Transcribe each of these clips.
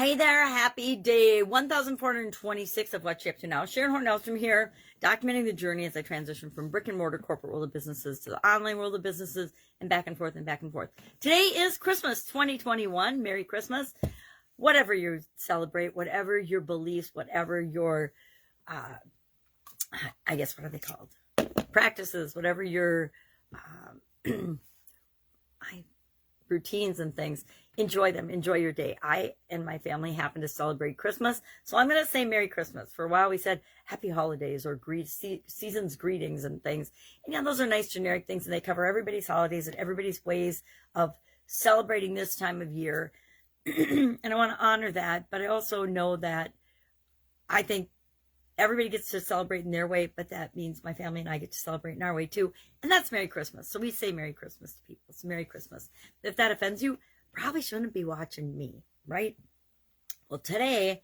Hi there, happy day 1426 of What's You Up To Now. Sharon Horne-Ellstrom here, documenting the journey as I transition from brick and mortar corporate world of businesses to the online world of businesses and back and forth and back and forth. Today is Christmas 2021. Merry Christmas. Whatever you celebrate, whatever your beliefs, whatever your, I guess, what are they called? Practices, whatever your routines and things, enjoy them. Enjoy your day. I and my family happen to celebrate Christmas, so I'm going to say Merry Christmas. For a while we said Happy Holidays or season's greetings and things. And yeah, those are nice generic things, and they cover everybody's holidays and everybody's ways of celebrating this time of year. And I want to honor that, but I also know that I think everybody gets to celebrate in their way, but that means my family and I get to celebrate in our way too. And that's Merry Christmas. So we say Merry Christmas to people. It's Merry Christmas. If that offends you, probably shouldn't be watching me, right? Well, today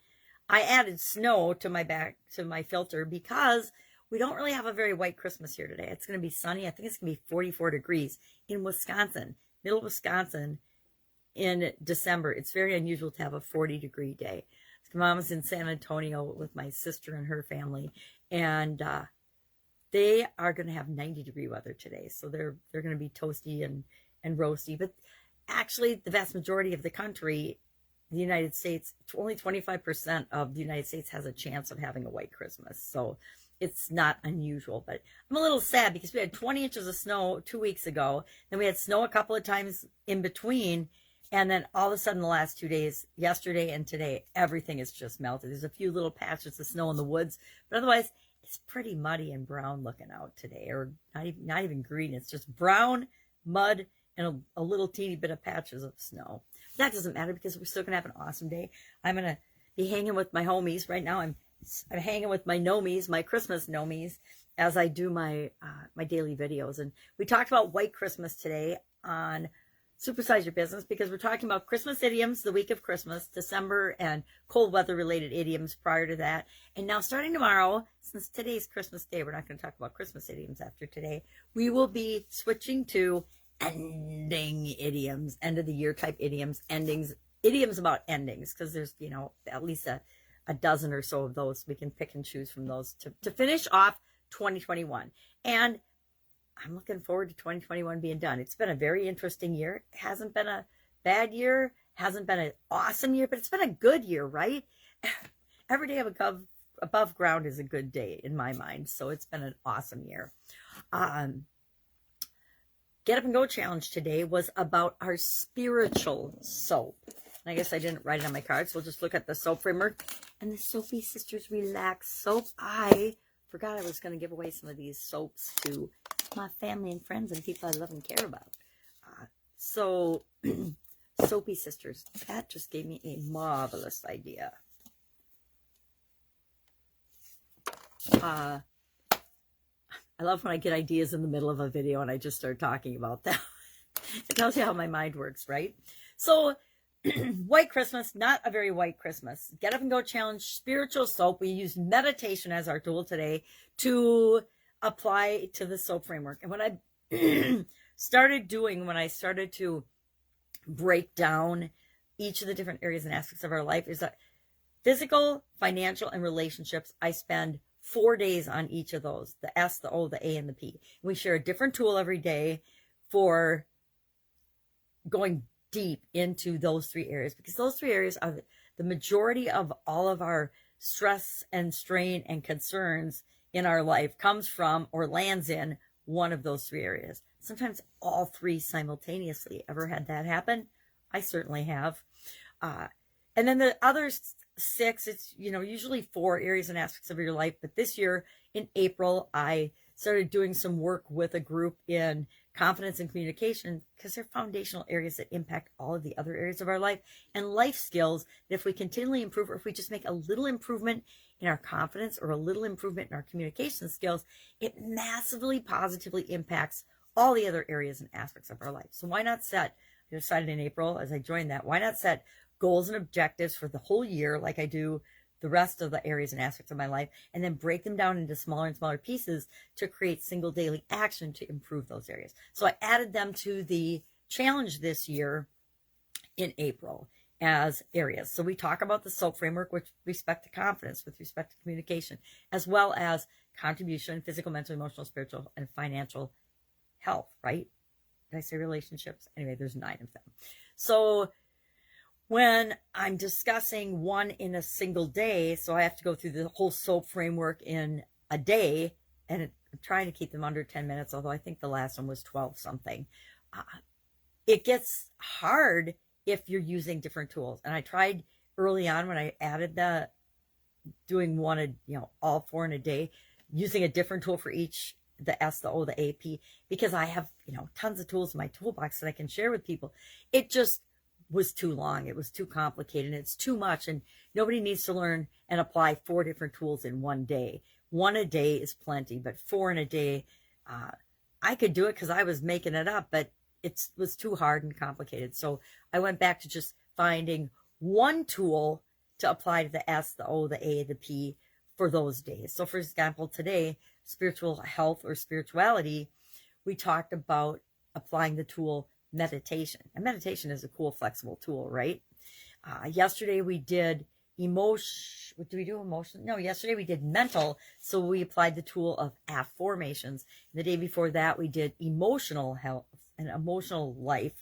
I added snow to my filter because we don't really have a very white Christmas here today. It's going to be sunny. I think it's going to be 44 degrees in Wisconsin, middle of Wisconsin in December. It's very unusual to have a 40-degree day. Mom was in San Antonio with my sister and her family, and they are going to have 90-degree weather today. So they're going to be toasty and roasty. But actually, the vast majority of the country, the United States, only 25% of the United States has a chance of having a white Christmas. So it's not unusual. But I'm a little sad because we had 20 inches of snow 2 weeks ago. Then we had snow a couple of times in between. And then all of a sudden, the last 2 days, yesterday and today, everything is just melted. There's a few little patches of snow in the woods, but otherwise, it's pretty muddy and brown looking out today, or not even green. It's just brown, mud, and a little teeny bit of patches of snow. That doesn't matter because we're still going to have an awesome day. I'm going to be hanging with my homies. Right now, I'm hanging with my nomies, my Christmas nomies, as I do my daily videos. And we talked about White Christmas today on Supersize Your Business because we're talking about Christmas idioms the week of Christmas, December, and cold weather related idioms prior to that. And now starting tomorrow, since today's Christmas Day, we're not going to talk about Christmas idioms after today. We will be switching to ending idioms, end of the year type idioms, idioms about endings, because there's, at least a dozen or so of those. We can pick and choose from those to finish off 2021. And I'm looking forward to 2021 being done. It's been a very interesting year. It hasn't been a bad year, hasn't been an awesome year, but it's been a good year, right? Every day above ground is a good day in my mind. So it's been an awesome year. Get Up and Go Challenge today was about our spiritual soap. And I guess I didn't write it on my card, so we'll just look at the soap framework. And the Soapy Sisters Relax soap. I forgot I was going to give away some of these soaps to my family and friends and people I love and care about. So, Soapy Sisters, that just gave me a marvelous idea. I love when I get ideas in the middle of a video and I just start talking about them. It tells you how my mind works, right? So, White Christmas, not a very white Christmas. Get Up and Go Challenge, spiritual soap. We used meditation as our tool today to apply to the soap framework. And what I started doing when I started to break down each of the different areas and aspects of our life is that physical, financial, and relationships, I spend 4 days on each of those, the S, the O, the A, and the P. We share a different tool every day for going deep into those 3 areas, because those 3 areas are the majority of all of our stress and strain and concerns in our life comes from or lands in one of those 3 areas. Sometimes all 3 simultaneously. Ever had that happen? I certainly have. And then the other 6, it's, usually 4 areas and aspects of your life. But this year in April, I started doing some work with a group in confidence and communication, because they're foundational areas that impact all of the other areas of our life, and life skills that if we continually improve, or if we just make a little improvement in our confidence or a little improvement in our communication skills, it massively positively impacts all the other areas and aspects of our life. So why not I decided in April as I joined that, why not set goals and objectives for the whole year like I do the rest of the areas and aspects of my life, and then break them down into smaller and smaller pieces to create single daily action to improve those areas. So I added them to the challenge this year in April. as areas. So we talk about the SOAP framework with respect to confidence, with respect to communication, as well as contribution, physical, mental, emotional, spiritual, and financial health, right? Did I say relationships? Anyway, there's 9 of them. So when I'm discussing one in a single day, so I have to go through the whole SOAP framework in a day, and I'm trying to keep them under 10 minutes, although I think the last one was 12 something. It gets hard if you're using different tools. And I tried early on when I added the doing all 4 in a day, using a different tool for each, the S, the O, the AP, because I have, tons of tools in my toolbox that I can share with people. It just was too long. It was too complicated. It's too much. And nobody needs to learn and apply 4 different tools in one day. 1 a day is plenty, but 4 in a day, I could do it because I was making it up, but it was too hard and complicated. So I went back to just finding one tool to apply to the S, the O, the A, the P for those days. So for example, today, spiritual health or spirituality, we talked about applying the tool meditation. And meditation is a cool, flexible tool, right? Yesterday we did emotion. Did we do emotion? No, yesterday we did mental. So we applied the tool of affirmations. The day before that, we did emotional health and emotional life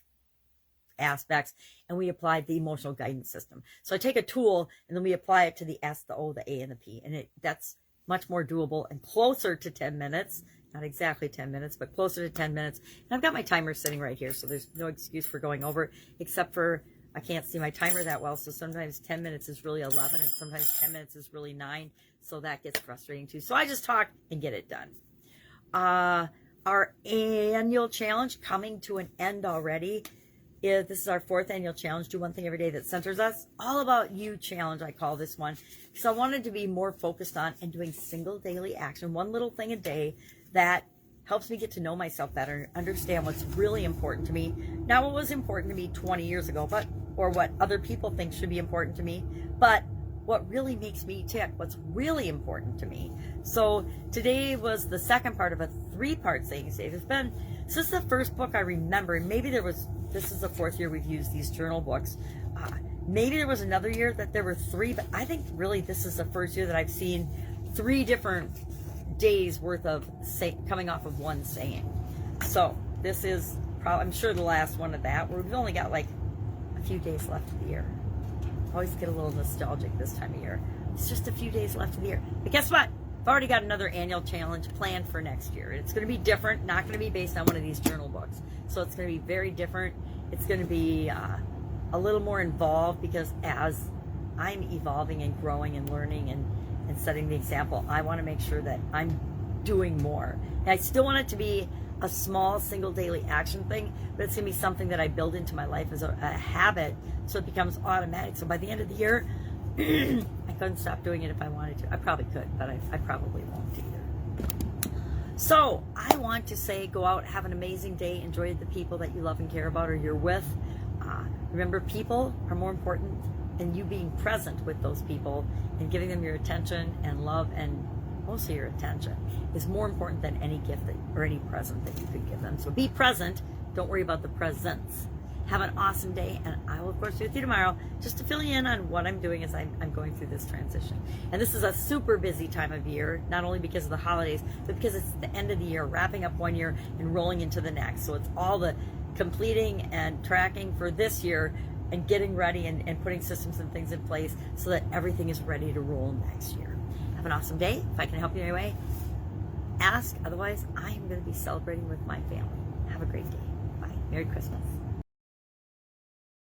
aspects, and we applied the emotional guidance system. So I take a tool and then we apply it to the S, the O, the A, and the P, and that's much more doable and closer to 10 minutes. Not exactly 10 minutes, but closer to 10 minutes. And I've got my timer sitting right here, so there's no excuse for going over, except for I can't see my timer that well, so sometimes 10 minutes is really 11, and sometimes 10 minutes is really 9, so that gets frustrating too. So I just talk and get it done. Our annual challenge coming to an end already. This is our 4th annual challenge, do one thing every day that centers us. All about you challenge, I call this one, because I wanted to be more focused on and doing single daily action, one little thing a day that helps me get to know myself better, understand what's really important to me. Not what was important to me 20 years ago, or what other people think should be important to me, but what really makes me tick, what's really important to me. So today was the second part of a 3-part Saying Safe. This is the first book I remember, and maybe this is the 4th year we've used these journal books. Maybe there was another year that there were 3, but I think really this is the first year that I've seen 3 different days worth of coming off of one saying. So this is probably, I'm sure, the last one of that. We've only got like a few days left of the year. I always get a little nostalgic this time of year. It's just a few days left of the year. But guess what? I've already got another annual challenge planned for next year. It's going to be different, not going to be based on one of these journal books. So it's going to be very different. It's going to be a little more involved, because as I'm evolving and growing and learning and setting the example, I want to make sure that I'm doing more. And I still want it to be a small single daily action thing, but it's going to be something that I build into my life as a habit, so it becomes automatic. So by the end of the year, I couldn't stop doing it if I wanted to. I probably could, but I probably won't either. So I want to say, go out, have an amazing day, enjoy the people that you love and care about or you're with. Remember, people are more important, and you being present with those people and giving them your attention and love, and mostly your attention, is more important than any gift or any present that you could give them. So be present. Don't worry about the presents. Have an awesome day, and I will, of course, be with you tomorrow just to fill you in on what I'm doing as I'm going through this transition. And this is a super busy time of year, not only because of the holidays, but because it's the end of the year, wrapping up one year and rolling into the next. So it's all the completing and tracking for this year and getting ready and putting systems and things in place so that everything is ready to roll next year. Have an awesome day. If I can help you in any way, ask. Otherwise, I am going to be celebrating with my family. Have a great day. Bye. Merry Christmas.